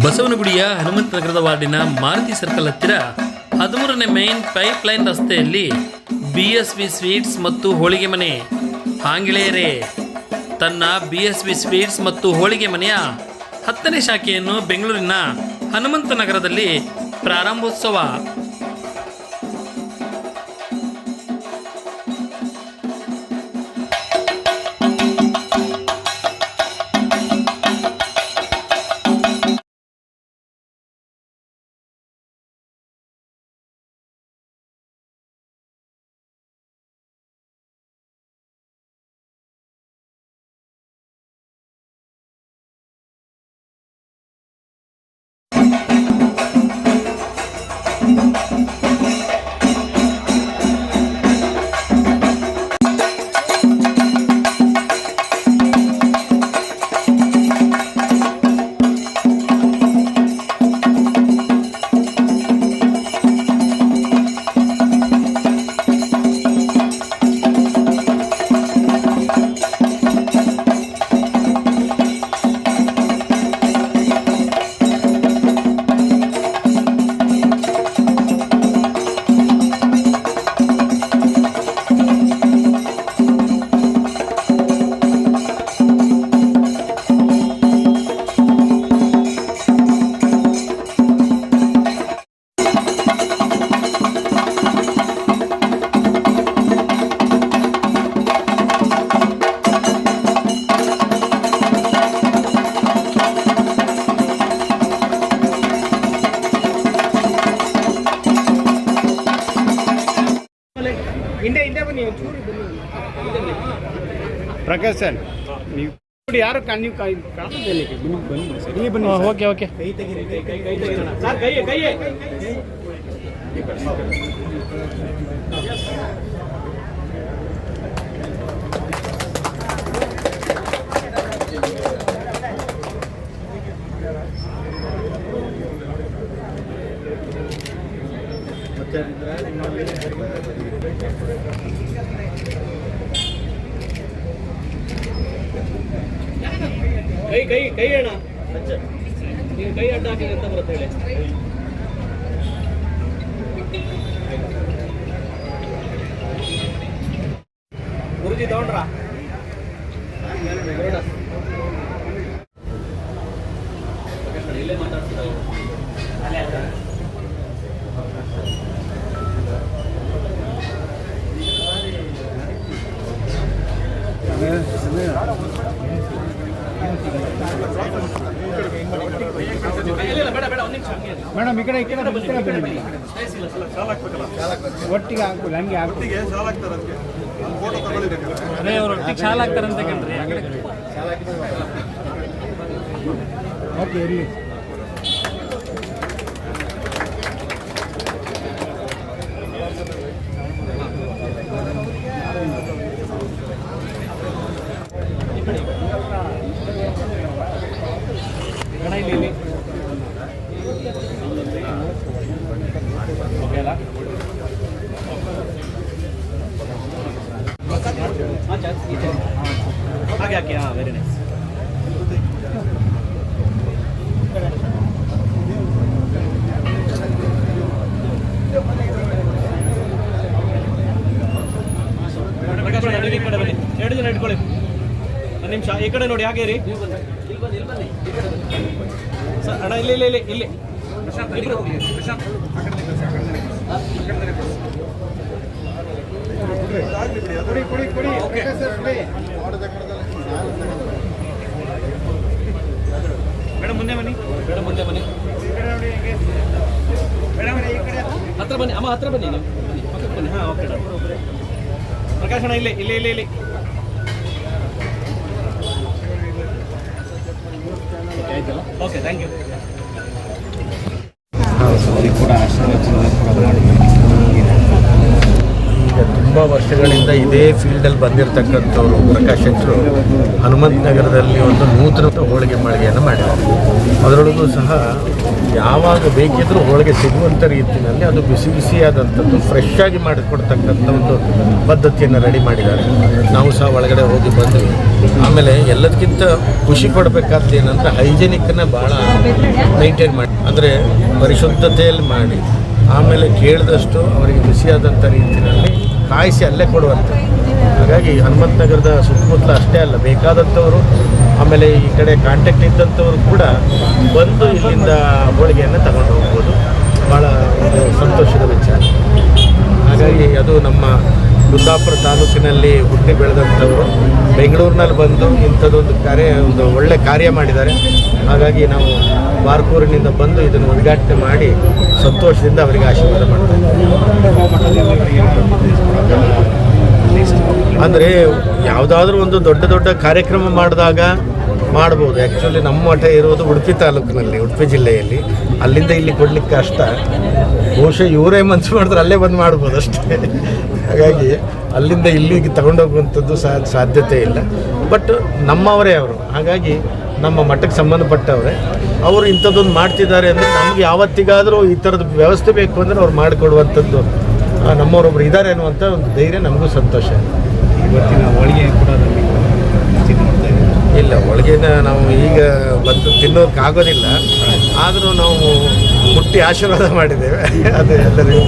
ಬಸವನಗುಡಿಯ ಹನುಮಂತ ನಗರದ ವಾರ್ಡಿನ ಮಾರುತಿ ಸರ್ಕಲ್ ಹತ್ತಿರ 13ನೇ ಮೇನ್ ಪೈಪ್ಲೈನ್ ರಸ್ತೆಯಲ್ಲಿ BSV ಸ್ವೀಟ್ಸ್ ಮತ್ತು ಹೋಳಿಗೆ ಮನೆ ಆಂಗ್ಲೇಯರೇ ತನ್ನ BSV ಸ್ವೀಟ್ಸ್ ಮತ್ತು ಹೋಳಿಗೆ ಮನೆಯ 10ನೇ ಶಾಖೆಯನ್ನು ಬೆಂಗಳೂರಿನ ಹನುಮಂತ ನಗರದಲ್ಲಿ ಪ್ರಾರಂಭೋತ್ಸವ. ಪ್ರಕಾಶ್ ಸರ್ ನೀವು ಯಾರು ನೀವು ಬನ್ನಿ ಸರ್ ನೀವು ಬನ್ನಿ. Okay okay. ಕೈ ತೆಗೀರಿ, ಕೈ ತೆಗೀರಿ ಸರ್, ಕೈ ಕೈ ಅಣ್ಣ. ನೀವು ಕೈ ಅಡ್ಡ ಹಾಕಿದ್ರೆ ಅಂತ ಬರುತ್ತೆ ಹೇಳಿ. ಗುರುಜಿ ತಗೊಂಡ್ರ ಇಲ್ಲೇ ಮಾತಾಡ್ತಿದ್ದಾರೆ. ಮೇಡಮ್ ಈ ಕಡೆ ಒಟ್ಟಿಗೆ ಹಾಕುದು ಹಂಗೆ ಹಾಕುದು ಅದೇ ಅವ್ರು ಒಟ್ಟಿಗೆ ಶಾಲೆ ಹಾಕ್ತಾರಂತ ಕಣ್ರಿ. ಓಕೆ ಇರಲಿ. ಇಲ್ಲಿ ಓಕೆ ಅಲ್ಲ ಹಾಗೆ ಹಾಕಿ. ಹಾಂ, ವೆರಿ ನೈಸ್. ಈ ಕಡೆ ಬನ್ನಿ, 2 ಜನ ಇಟ್ಕೊಳ್ಳಿ. ಒಂದು ನಿಮಿಷ ಈ ಕಡೆ ನೋಡಿ, ಹಾಗೆ ರೀ ಸರ್. ಅಣ್ಣ ಇಲ್ಲಿ ಇಲ್ಲಿ ಇಲ್ಲಿ ಮೇಡಮ್ ಮುಂದೆ ಬನ್ನಿ, ಮೇಡಮ್ ಮುಂದೆ ಬನ್ನಿ, ಹತ್ರ ಬನ್ನಿ ಅಮ್ಮ, ಹತ್ರ ಬನ್ನಿ, ನೀವು ಪಕ್ಕಕ್ಕೆ ಬನ್ನಿ. ಹಾಂ ಓಕೆ. ಪ್ರಕಾಶ್ ಅಣ್ಣ ಇಲ್ಲಿ ಇಲ್ಲಿ ಇಲ್ಲಿ ಇಲ್ಲಿ ಓಕೆ, ಥ್ಯಾಂಕ್ ಯು. ಕೂಡ ಆಶೀರ್ವಚನ ಕೂಡ ಮಾಡಿ. ಈಗ ತುಂಬ ತುಂಬ ವರ್ಷಗಳಿಂದ ಇದೇ ಫೀಲ್ಡಲ್ಲಿ ಬಂದಿರತಕ್ಕಂಥವ್ರು ಪ್ರಕಾಶ್ ಶೆಟ್ಟರು ಹನುಮಂತ ನಗರದಲ್ಲಿ ಒಂದು ನೂತನ ಹೋಳಿಗೆ ಮಳಿಗೆಯನ್ನು ಮಾಡಿದ್ದಾರೆ. ಅದರೊಳಗೂ ಸಹ ಯಾವಾಗ ಬೇಕಿದ್ರೂ ಹೋಳಿಗೆ ಸಿಗುವಂಥ ರೀತಿಯಲ್ಲಿ ಅದು ಬಿಸಿ ಬಿಸಿಯಾದಂಥದ್ದು ಫ್ರೆಶ್ ಆಗಿ ಮಾಡಿಕೊಡ್ತಕ್ಕಂಥ ಒಂದು ಪದ್ಧತಿಯನ್ನು ರೆಡಿ ಮಾಡಿದ್ದಾರೆ. ನಾವು ಸಹ ಒಳಗಡೆ ಹೋಗಿ ಬಂದ್ವಿ. ಆಮೇಲೆ ಎಲ್ಲದಕ್ಕಿಂತ ಖುಷಿ ಪಡಬೇಕಾದ್ದು ಏನಂದರೆ ಹೈಜೆನಿಕ್ಕನ್ನು ಭಾಳ ಮೈಂಟೈನ್ ಮಾಡಿ, ಅಂದರೆ ಪರಿಶುದ್ಧತೆಯಲ್ಲಿ ಮಾಡಿ, ಆಮೇಲೆ ಕೇಳಿದಷ್ಟು ಅವರಿಗೆ ಬಿಸಿಯಾದಂಥ ರೀತಿಯಲ್ಲಿ ಕಾಯಿಸಿ ಅಲ್ಲೇ ಕೊಡುವಂಥ. ಹಾಗಾಗಿ ಹನುಮಂತ ನಗರದ ಸುತ್ತಮುತ್ತಲ ಅಷ್ಟೇ ಅಲ್ಲ, ಬೇಕಾದಂಥವರು ಆಮೇಲೆ ಈ ಕಡೆ ಕಾಂಟ್ಯಾಕ್ಟ್ ಇದ್ದಂಥವರು ಕೂಡ ಬಂದು ಇಲ್ಲಿಂದ ಹೋಳಿಗೆಯನ್ನು ತಗೊಂಡು ಹೋಗ್ಬೋದು. ಭಾಳ ಒಂದು ಸಂತೋಷದ ವಿಚಾರ. ಹಾಗಾಗಿ ಅದು ನಮ್ಮ ಕುಂದಾಪುರ ತಾಲೂಕಿನಲ್ಲಿ ಹುಟ್ಟಿ ಬೆಳೆದಂಥವರು ಬೆಂಗಳೂರಿನಲ್ಲಿ ಬಂದು ಇಂಥದ್ದೊಂದು ಒಂದು ಒಳ್ಳೆ ಕಾರ್ಯ ಮಾಡಿದ್ದಾರೆ. ಹಾಗಾಗಿ ನಾವು ಬಾರ್ಕೂರಿನಿಂದ ಬಂದು ಇದನ್ನು ಉದ್ಘಾಟನೆ ಮಾಡಿ ಸಂತೋಷದಿಂದ ಅವರಿಗೆ ಆಶೀರ್ವಾದ ಮಾಡ್ತಾರೆ. ಅಂದರೆ ಯಾವುದಾದ್ರೂ ಒಂದು ದೊಡ್ಡ ದೊಡ್ಡ ಕಾರ್ಯಕ್ರಮ ಮಾಡಿದಾಗ ಮಾಡ್ಬೋದು. ಆ್ಯಕ್ಚುಲಿ ನಮ್ಮ ಮಠ ಇರೋದು ಉಡುಪಿ ತಾಲೂಕಿನಲ್ಲಿ, ಉಡುಪಿ ಜಿಲ್ಲೆಯಲ್ಲಿ. ಅಲ್ಲಿಂದ ಇಲ್ಲಿ ಕೊಡಲಿಕ್ಕೆ ಕಷ್ಟ. ಬಹುಶಃ ಇವರೇ ಮನಸ್ಸು ಮಾಡಿದ್ರೆ ಅಲ್ಲೇ ಬಂದು ಮಾಡ್ಬೋದು ಅಷ್ಟೇ. ಹಾಗಾಗಿ ಅಲ್ಲಿಂದ ಇಲ್ಲಿಗೆ ತಗೊಂಡೋಗುವಂಥದ್ದು ಸಾಧ್ಯತೆ ಇಲ್ಲ. ಬಟ್ ನಮ್ಮವರೇ ಅವರು, ಹಾಗಾಗಿ ನಮ್ಮ ಮಠಕ್ಕೆ ಸಂಬಂಧಪಟ್ಟವರೇ. ಅವರು ಇಂಥದ್ದೊಂದು ಮಾಡ್ತಿದ್ದಾರೆ ಅಂದರೆ ನಮ್ಗೆ ಯಾವತ್ತಿಗಾದರೂ ಈ ಥರದ ವ್ಯವಸ್ಥೆ ಬೇಕು ಅಂದರೆ ಅವ್ರು ಮಾಡಿಕೊಡುವಂಥದ್ದು ನಮ್ಮವರೊಬ್ಬರು ಇದ್ದಾರೆ ಅನ್ನುವಂಥ ಒಂದು ಧೈರ್ಯ ನಮಗೂ ಸಂತೋಷ. ಇವತ್ತಿನ ಹೋಳಿಗೆ ಕೂಡ ಇಲ್ಲ, ಹೋಳಿಗೆನ ನಾವು ಈಗ ಬಂದು ತಿನ್ನೋಕ್ಕಾಗೋದಿಲ್ಲ, ಆದರೂ ನಾವು ಹುಟ್ಟಿ ಆಶೀರ್ವಾದ ಮಾಡಿದ್ದೇವೆ. ಅದು ಎಲ್ಲರಿಗೂ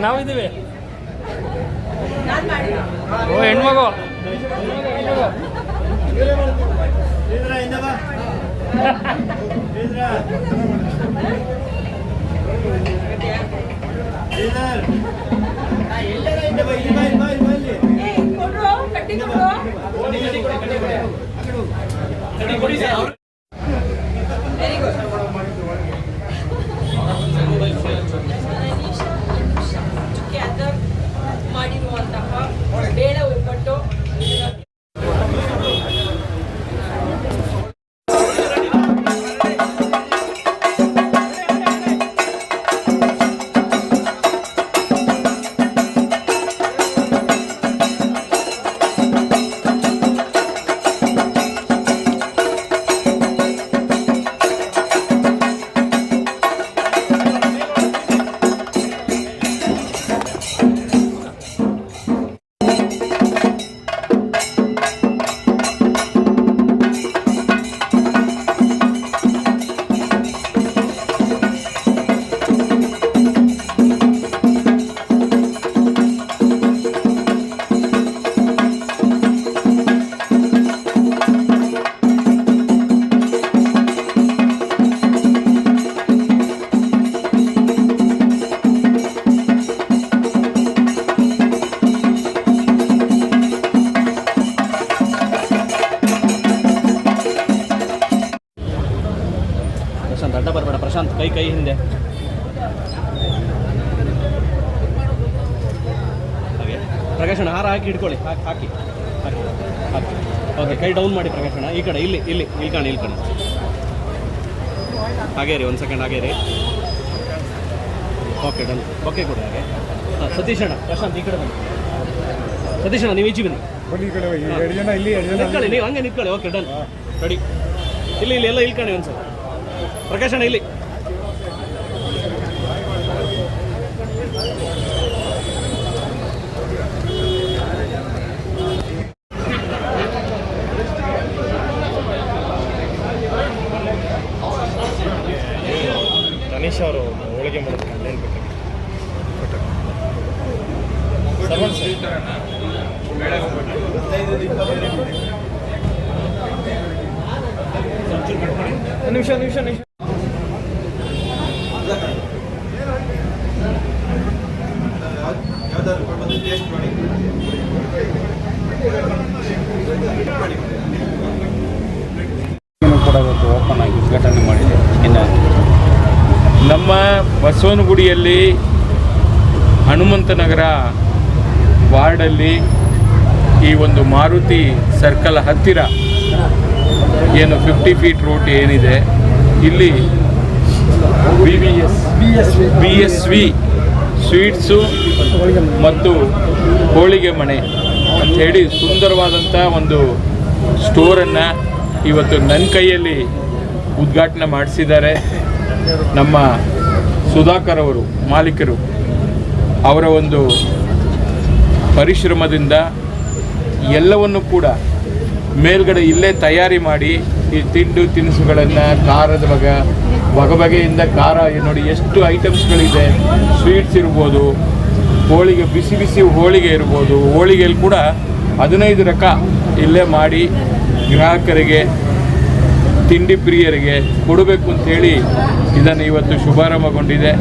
ನಾವಿದ್ದೀವಿ. ಓ ಹೆಣ್ಮಗು ಮಾಡಿರುವಂತಹ ಬೇಳೆ ಒಬ್ಬಟ್ಟು ಅಡ್ಡ ಬರಬೇಡ ಪ್ರಶಾಂತ್, ಕೈ ಹಿಂದೆ. ಹಾಗೆ ಪ್ರಕಾಶಣ್ಣ ಹಾರ ಹಾಕಿ ಹಿಡ್ಕೊಳ್ಳಿ, ಹಾಕಿ. ಓಕೆ, ಕೈ ಡೌನ್ ಮಾಡಿ ಪ್ರಕಾಶಣ್ಣ. ಈ ಕಡೆ ಇಲ್ಲಿ ಇಳ್ಕಣಿ. ಹಾಗೇ ರೀ, 1 ಸೆಕೆಂಡ್ ಹಾಗೇ ರೀ. Okay, done. ಓಕೆ ಕೊಡಿ ಹಾಗೆ. ಹಾಂ, ಸತೀಶಣ್ಣ, ಪ್ರಶಾಂತ್ ಈ ಕಡೆ ಬನ್ನಿ. ಸತೀಶಣ್ಣ ನೀವು ಈಚೆ ಬನ್ನಿ. ನಿಂತ್ಕೊಳ್ಳಿ, ನೀವು ಹಂಗೆ ನಿಂತ್ಕೊಳ್ಳಿ. Okay, done. ರೆಡಿ. ಇಲ್ಲಿ ಎಲ್ಲ ಇಳ್ಕಣಿ ಒಂದು ಸಲ. ಪ್ರಕಾಶಣ್ಣ ಇಲ್ಲಿ. ಗಣೇಶ್ ಅವರು ಹೋಳಿಗೆ ಮಾಡೋದು ಕಂಪ್ಲೇಂಟ್ ನಿಮಿಷ ಕೂಡ ಇವತ್ತು ಓಪನ್ ಆಗಿ ಉದ್ಘಾಟನೆ ಮಾಡಿದೆ. ನಮ್ಮ ಬಸವನಗುಡಿಯಲ್ಲಿ ಹನುಮಂತನಗರ ವಾರ್ಡಲ್ಲಿ ಈ ಒಂದು ಮಾರುತಿ ಸರ್ಕಲ್ ಹತ್ತಿರ ಏನು 50 ಫೀಟ್ ರೋಡ್ ಏನಿದೆ, ಇಲ್ಲಿ BSV ಸ್ವೀಟ್ಸು ಮತ್ತು ಹೋಳಿಗೆ ಮನೆ ಅಂಥೇಳಿ ಸುಂದರವಾದಂಥ ಒಂದು ಸ್ಟೋರನ್ನು ಇವತ್ತು ನನ್ನ ಕೈಯಲ್ಲಿ ಉದ್ಘಾಟನೆ ಮಾಡಿಸಿದ್ದಾರೆ. ನಮ್ಮ ಸುಧಾಕರ್ ಅವರು ಮಾಲೀಕರು, ಅವರ ಒಂದು ಪರಿಶ್ರಮದಿಂದ ಎಲ್ಲವನ್ನು ಕೂಡ ಮೇಲ್ಗಡೆ ಇಲ್ಲೇ ತಯಾರಿ ಮಾಡಿ ಈ ತಿಂಡು ತಿನಿಸುಗಳನ್ನು ಖಾರದ ಬಗೆಯಿಂದ ಖಾರ ನೋಡಿ ಎಷ್ಟು ಐಟಮ್ಸ್ಗಳಿದೆ. ಸ್ವೀಟ್ಸ್ ಇರ್ಬೋದು, ಹೋಳಿಗೆ ಬಿಸಿ ಹೋಳಿಗೆ ಇರ್ಬೋದು, ಹೋಳಿಗೆಯಲ್ಲಿ ಕೂಡ 15 ರಕ ಇಲ್ಲೇ ಮಾಡಿ ಗ್ರಾಹಕರಿಗೆ, ತಿಂಡಿ ಪ್ರಿಯರಿಗೆ ಕೊಡಬೇಕು ಅಂಥೇಳಿ ಇದನ್ನು ಇವತ್ತು ಶುಭಾರಂಭಗೊಂಡಿದೆ.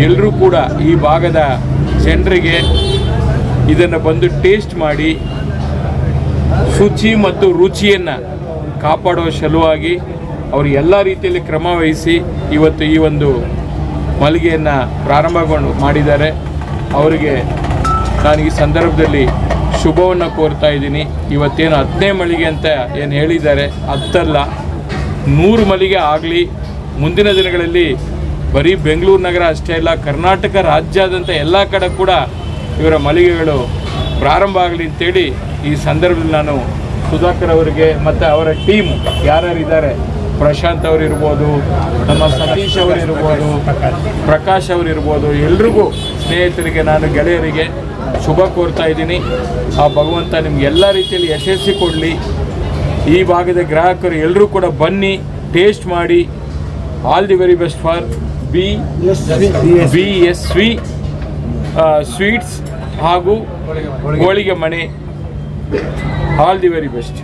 ಎಲ್ಲರೂ ಕೂಡ ಈ ಭಾಗದ ಜನರಿಗೆ ಇದನ್ನು ಬಂದು ಟೇಸ್ಟ್ ಮಾಡಿ ಶುಚಿ ಮತ್ತು ರುಚಿಯನ್ನು ಕಾಪಾಡುವ ಸಲುವಾಗಿ ಅವರು ಎಲ್ಲ ರೀತಿಯಲ್ಲಿ ಕ್ರಮ ವಹಿಸಿ ಇವತ್ತು ಈ ಒಂದು ಮಳಿಗೆಯನ್ನು ಪ್ರಾರಂಭಗೊಂಡು ಮಾಡಿದ್ದಾರೆ. ಅವರಿಗೆ ನಾನು ಈ ಸಂದರ್ಭದಲ್ಲಿ ಶುಭವನ್ನು ಕೋರ್ತಾ ಇದ್ದೀನಿ. ಇವತ್ತೇನು 10ನೇ ಮಳಿಗೆ ಅಂತ ಏನು ಹೇಳಿದ್ದಾರೆ, 10 ಅಲ್ಲ 100 ಮಳಿಗೆ ಆಗಲಿ. ಮುಂದಿನ ದಿನಗಳಲ್ಲಿ ಬರೀ ಬೆಂಗಳೂರು ನಗರ ಅಷ್ಟೇ ಅಲ್ಲ, ಕರ್ನಾಟಕ ರಾಜ್ಯಾದ್ಯಂತ ಎಲ್ಲ ಕಡೆ ಕೂಡ ಇವರ ಮಳಿಗೆಗಳು ಪ್ರಾರಂಭ ಆಗಲಿ ಅಂತೇಳಿ ಈ ಸಂದರ್ಭದಲ್ಲಿ ನಾನು ಸುಧಾಕರ್ ಅವರಿಗೆ ಮತ್ತು ಅವರ ಟೀಮು ಯಾರ್ಯಾರಿದ್ದಾರೆ, ಪ್ರಶಾಂತ್ ಅವರಿರ್ಬೋದು, ನಮ್ಮ ಸತೀಶ್ ಅವರಿರ್ಬೋದು, ಪ್ರಕಾಶ್ ಅವರಿರ್ಬೋದು, ಎಲ್ರಿಗೂ ಸ್ನೇಹಿತರಿಗೆ, ನಾನು ಗೆಳೆಯರಿಗೆ ಶುಭ ಕೋರ್ತಾ ಇದ್ದೀನಿ. ಆ ಭಗವಂತ ನಿಮ್ಗೆ ಎಲ್ಲ ರೀತಿಯಲ್ಲಿ ಯಶಸ್ವಿ ಕೊಡಲಿ. ಈ ಭಾಗದ ಗ್ರಾಹಕರು ಎಲ್ಲರೂ ಕೂಡ ಬನ್ನಿ, ಟೇಸ್ಟ್ ಮಾಡಿ. All the very best for BSV sweets ಹಾಗೂ Holige Mane. All the very best.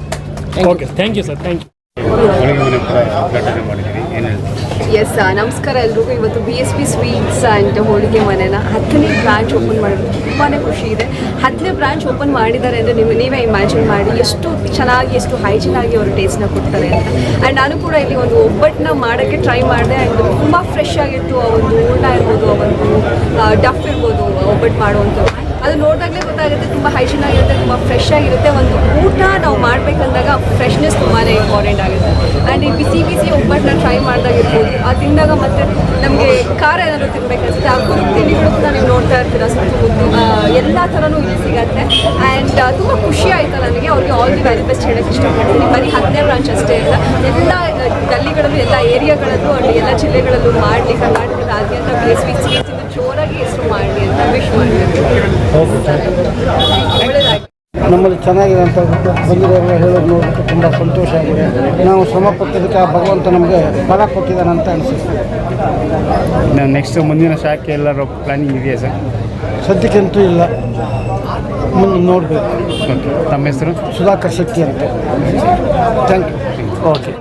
Okay, thank you sir, thank you. Holige Mane ಕೂಡ ಉದ್ಘಾಟನೆ ಮಾಡಿದ್ದೀರಿ, ಏನು ಹೇಳ್ತೀವಿ? ಎಸ್, ನಮಸ್ಕಾರ ಎಲ್ರಿಗೂ. ಇವತ್ತು BSV ಸ್ವೀಟ್ಸ್ ಆ್ಯಂಡ್ ಹೋಳಿಗೆ ಮನೆನ 10ನೇ ಬ್ರಾಂಚ್ ಓಪನ್ ಮಾಡೋದು ತುಂಬಾ ಖುಷಿ ಇದೆ. 10ನೇ ಬ್ರಾಂಚ್ ಓಪನ್ ಮಾಡಿದ್ದಾರೆ ಅಂದರೆ ನೀವೇ ಇಮ್ಯಾಜಿನ್ ಮಾಡಿ ಎಷ್ಟು ಚೆನ್ನಾಗಿ, ಎಷ್ಟು ಹೈಜಿನ್ ಆಗಿ ಅವರು ಟೇಸ್ಟ್ನ ಕೊಡ್ತಾರೆ ಅಂತ. ಆ್ಯಂಡ್ ನಾನು ಕೂಡ ಇಲ್ಲಿ ಒಂದು ಒಬ್ಬಟ್ಟನ್ನ ಮಾಡೋಕ್ಕೆ ಟ್ರೈ ಮಾಡಿದೆ. ಆ್ಯಂಡ್ ತುಂಬ ಫ್ರೆಶ್ ಆಗಿತ್ತು. ಆ ಒಂದು ಹೂರ್ಣ ಇರ್ಬೋದು, ಆ ಒಂದು ಡಫ್ ಇರ್ಬೋದು, ಒಬ್ಬಟ್ಟು ಮಾಡುವಂಥದ್ದು ಅದು ನೋಡಿದಾಗಲೇ ಗೊತ್ತಾಗುತ್ತೆ. ತುಂಬ ಹೈಜಿನ್ ಆಗಿರುತ್ತೆ, ತುಂಬ ಫ್ರೆಶ್ ಆಗಿರುತ್ತೆ. ಒಂದು ಊಟ ನಾವು ಮಾಡಬೇಕಂದಾಗ ಫ್ರೆಶ್ನೆಸ್ ತುಂಬಾ ಇಂಪಾರ್ಟೆಂಟ್ ಆಗುತ್ತೆ. ಆ್ಯಂಡ್ ಈ ಬಿಸಿ ಒಬ್ಬಟ್ಟನ್ನ ಟ್ರೈ ಮಾಡಿದಾಗಿರ್ಬೋದು, ಆ ತಿಂದಾಗ ಮತ್ತು ನಮಗೆ ಖಾರ ಏನಾದರೂ ತಿನ್ಬೇಕನ್ಸುತ್ತೆ. ಆ ಕುರುಕು ತಿಂಡಿಗಳು ಕೂಡ ನೀವು ನೋಡ್ತಾ ಇರ್ತೀರ, ಸುತ್ತಮುತ್ತ ಎಲ್ಲ ಥರನೂ ಇಲ್ಲಿ ಸಿಗುತ್ತೆ. ಆ್ಯಂಡ್ ತುಂಬ ಖುಷಿ ಆಯಿತು ನನಗೆ. ಅವ್ರಿಗೆ ಆಲ್ ದಿ ವೆರಿ ಬೆಸ್ಟ್ ಹೇಳೋಕ್ಕೆ ಇಷ್ಟಪಡ್ತೀನಿ. ಬರೀ 10ನೇ ಬ್ರಾಂಚ್ ಅಷ್ಟೇ ಇಲ್ಲ, ಎಲ್ಲ ಗಲ್ಲಿಗಳಲ್ಲೂ, ಎಲ್ಲ ಏರಿಯಾಗಳಲ್ಲೂ, ಎಲ್ಲ ಜಿಲ್ಲೆಗಳಲ್ಲೂ ಮಾಡಲಿ. ಕರ್ನಾಟಕದಾದ್ಯಂತ BSV ಸ್ವೀಟ್ಸ್ ಜೋರಾಗಿ ಹೆಸರು ಮಾಡಲಿ ಅಂತ ವಿಶ್ ಮಾಡ್ತೀನಿ. ಒಳ್ಳೆಯದಾಗಿ ನಮ್ಮಲ್ಲಿ ಚೆನ್ನಾಗಿದೆ ಅಂತ ಬಂದಿರೋರು ಹೇಳೋದು ನೋಡೋದಕ್ಕೆ ತುಂಬ ಸಂತೋಷ ಆಗಿದೆ. ನಾವು ಶ್ರಮ ಪಟ್ಟಿದ್ದಕ್ಕೆ ಭಗವಂತ ನಮಗೆ ಫಲ ಕೊಟ್ಟಿದ್ದಾನೆ ಅಂತ ಅನಿಸುತ್ತೆ. ನೆಕ್ಸ್ಟ್ ಮುಂದಿನ ಶಾಖೆ ಎಲ್ಲರೂ ಪ್ಲಾನಿಂಗ್ ಇದೆಯಾ ಸರ್? ಸದ್ಯಕ್ಕಂತೂ ಇಲ್ಲ, ಮುಂದೆ ನೋಡಬೇಕು. ಓಕೆ, ತಮ್ಮ ಹೆಸರು? ಸುಧಾಕರ್ ಶೆಟ್ಟಿ ಅಂತ. Thank you. ಓಕೆ.